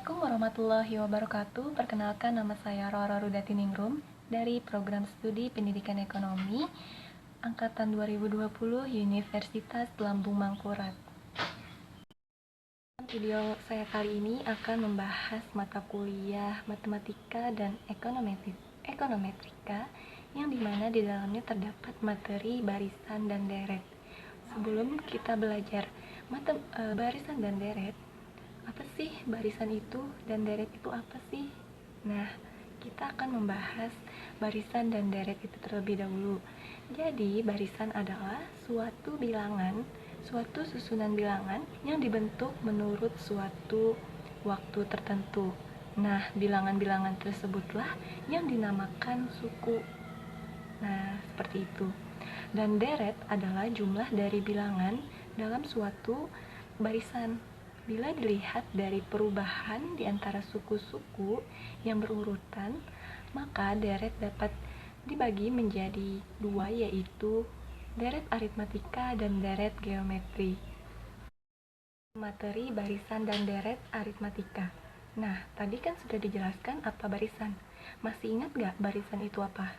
Assalamualaikum warahmatullahi wabarakatuh. Perkenalkan, nama saya Rora Rudatiningrum dari Program Studi Pendidikan Ekonomi Angkatan 2020 Universitas Lambung Mangkurat. Video saya kali ini akan membahas mata kuliah Matematika dan Ekonometrika yang dimana di dalamnya terdapat materi barisan dan deret. Sebelum kita belajar barisan dan deret, apa sih barisan itu dan deret itu apa sih? Nah, kita akan membahas barisan dan deret itu terlebih dahulu. Jadi, barisan adalah suatu susunan bilangan yang dibentuk menurut suatu waktu tertentu. Nah, bilangan-bilangan tersebutlah yang dinamakan suku. Nah, seperti itu. Dan deret adalah jumlah dari bilangan dalam suatu barisan. Bila dilihat dari perubahan di antara suku-suku yang berurutan, maka deret dapat dibagi menjadi dua, yaitu deret aritmatika dan deret geometri. Materi barisan dan deret aritmatika. Nah, tadi kan sudah dijelaskan apa barisan. Masih ingat gak barisan itu apa?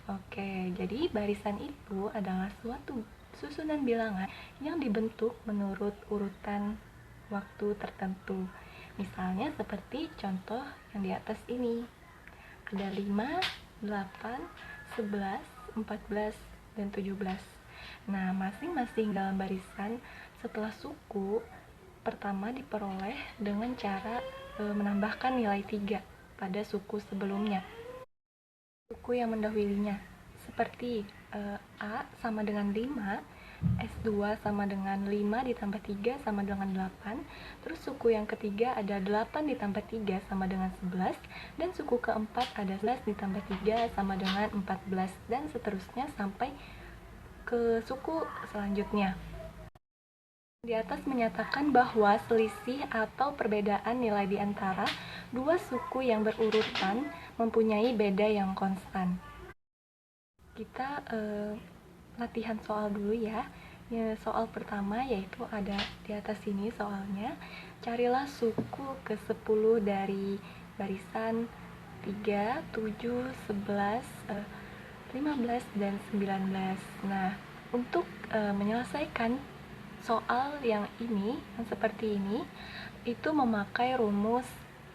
Oke, jadi barisan itu adalah suatu susunan bilangan yang dibentuk menurut urutan waktu tertentu. Misalnya seperti contoh yang di atas ini. Ada 5, 8, 11, 14, dan 17. Nah, masing-masing dalam barisan setelah suku pertama diperoleh dengan cara menambahkan nilai 3 pada suku sebelumnya. Suku yang mendahulunya seperti A sama dengan 5, S2 sama dengan 5 ditambah 3 sama dengan 8, terus suku yang ketiga ada 8 ditambah 3 sama dengan 11, dan suku keempat ada 11 ditambah 3 sama dengan 14, dan seterusnya sampai ke suku selanjutnya. Di atas menyatakan bahwa selisih atau perbedaan nilai di antara dua suku yang berurutan mempunyai beda yang konstan. Kita latihan soal dulu ya. Soal pertama yaitu ada di atas sini soalnya. Carilah suku ke-10 dari barisan 3, 7, 11, 15, dan 19. Nah, untuk menyelesaikan soal yang seperti ini, itu memakai rumus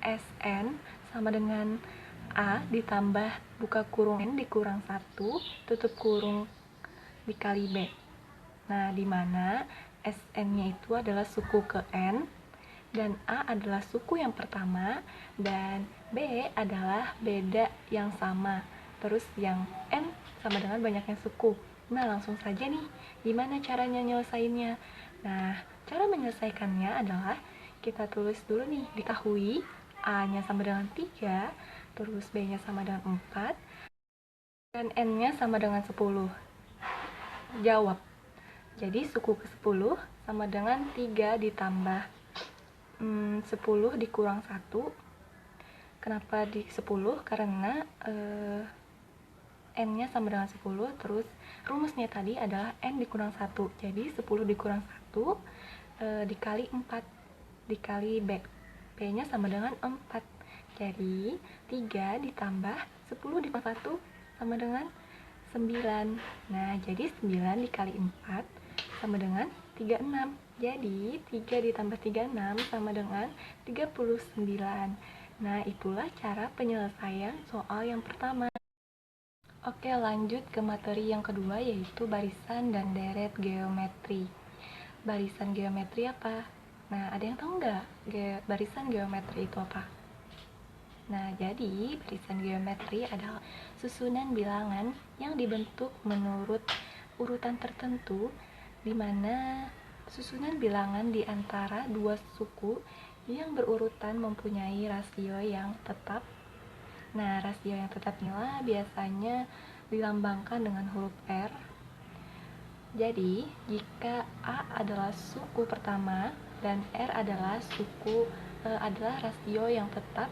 SN sama dengan A ditambah buka kurung N dikurang 1 tutup kurung dikali B. Nah, di mana SN-nya itu adalah suku ke N dan A adalah suku yang pertama dan B adalah beda yang sama. Terus yang N sama dengan banyaknya suku. Nah, langsung saja nih, gimana caranya nyelesainnya? Nah, cara menyelesaikannya adalah kita tulis dulu nih, diketahui A-nya sama dengan 3, terus B-nya sama dengan 4, dan N-nya sama dengan 10. Jawab. Jadi suku ke-10 sama dengan 3 ditambah 10 dikurang 1. Kenapa di 10? Karena N-nya sama dengan 10, terus rumusnya tadi adalah N dikurang 1. Jadi 10 dikurang 1 dikali 4 dikali B. B-nya sama dengan 4. Jadi 3 ditambah 10 dikurang 1 sama dengan 9. Nah, jadi 9 dikali 4 sama dengan 36. Jadi 3 ditambah 36 sama dengan 39. Nah, itulah cara penyelesaian soal yang pertama. Oke, lanjut ke materi yang kedua, yaitu barisan dan deret geometri. Barisan geometri apa? Nah, ada yang tahu nggak barisan geometri itu apa? Nah, jadi barisan geometri adalah susunan bilangan yang dibentuk menurut urutan tertentu, di mana susunan bilangan di antara dua suku yang berurutan mempunyai rasio yang tetap. Nah, rasio yang tetap inilah biasanya dilambangkan dengan huruf R. Jadi, jika A adalah suku pertama dan R adalah rasio yang tetap,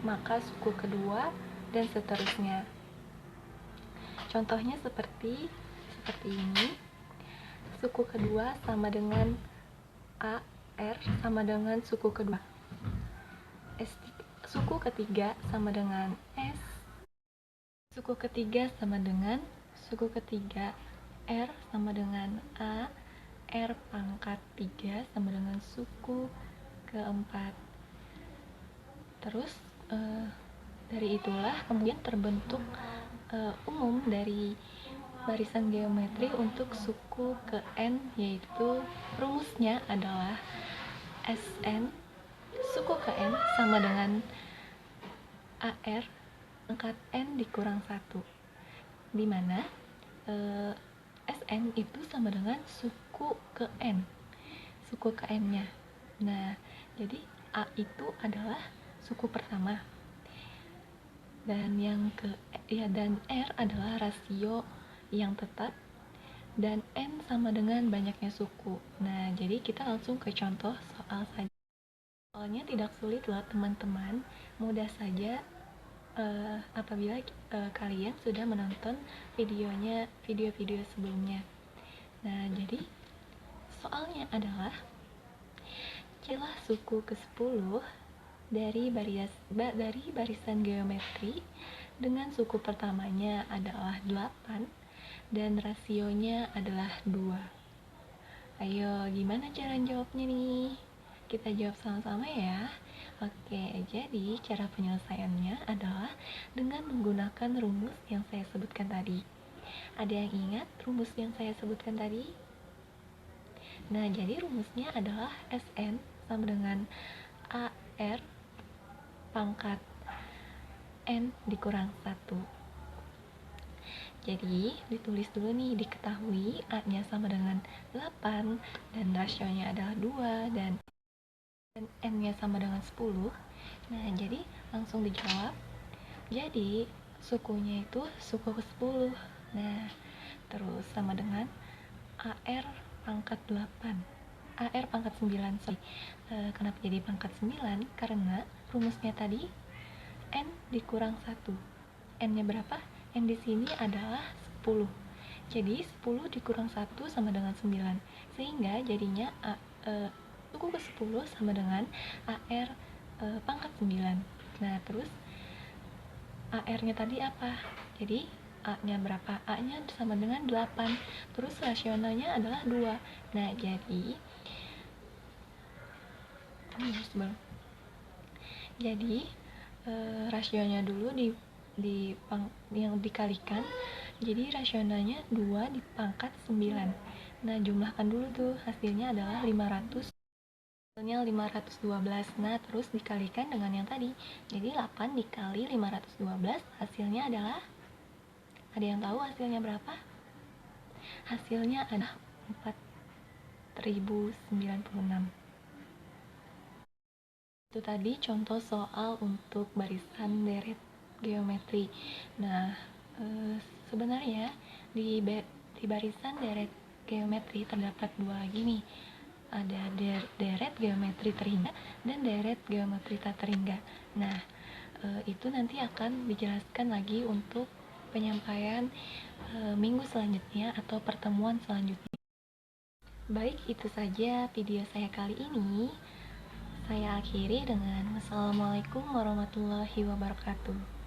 maka suku kedua dan seterusnya. Contohnya seperti ini. Suku kedua sama dengan A SR sama dengan suku kedua. Suku ketiga sama dengan S. Suku ketiga sama dengan suku ketiga. R sama dengan A. R pangkat 3 sama dengan suku keempat. Terus dari itulah kemudian terbentuk umum dari barisan geometri untuk suku ke N, yaitu rumusnya adalah Sn suku ke N sama dengan AR pangkat N dikurang 1, dimana Sn itu sama dengan suku ke N, suku ke N nya. Nah, jadi A itu adalah suku pertama, dan dan R adalah rasio yang tetap, dan N sama dengan banyaknya suku. Nah, jadi kita langsung ke contoh soal saja. Soalnya tidak sulit loh teman-teman, mudah saja apabila kalian sudah menonton video-video sebelumnya. Nah, jadi soalnya adalah carilah suku ke-10 dari barisan geometri dengan suku pertamanya adalah 8 dan rasionya adalah 2. Ayo, gimana cara jawabnya nih? Kita jawab sama-sama ya. Oke, jadi cara penyelesaiannya adalah dengan menggunakan rumus yang saya sebutkan tadi. Ada yang ingat rumus yang saya sebutkan tadi? Nah, jadi rumusnya adalah Sn sama dengan AR pangkat N dikurang 1. Jadi ditulis dulu nih, diketahui A nya sama dengan 8 dan rasionya adalah 2 dan N nya sama dengan 10. Nah, jadi langsung dijawab. Jadi sukunya itu suku ke-10. Nah, terus sama dengan AR pangkat 8, AR pangkat 9. Kenapa jadi pangkat 9? Karena rumusnya tadi N dikurang 1. N nya berapa? N di sini adalah 10. Jadi 10 dikurang 1 sama dengan 9. Sehingga jadinya suku ke-10 sama dengan AR pangkat 9. Nah, terus AR nya tadi apa? Jadi A nya berapa? A nya sama dengan 8. Terus rasionalnya adalah 2. Nah, jadi rasionya dulu yang dikalikan, jadi rasionalnya 2 dipangkat 9. Nah, jumlahkan dulu tuh, hasilnya adalah 500. Hasilnya 512. Nah, terus dikalikan dengan yang tadi, jadi 8 dikali 512 hasilnya adalah, ada yang tahu hasilnya berapa? Hasilnya adalah 4096. Itu tadi contoh soal untuk barisan deret geometri. Nah, sebenarnya di barisan deret geometri terdapat dua lagi nih. Ada deret geometri terhingga dan deret geometri tak terhingga. Nah, itu nanti akan dijelaskan lagi untuk penyampaian minggu selanjutnya atau pertemuan selanjutnya. Baik, itu saja video saya kali ini. Saya akhiri dengan wassalamualaikum warahmatullahi wabarakatuh.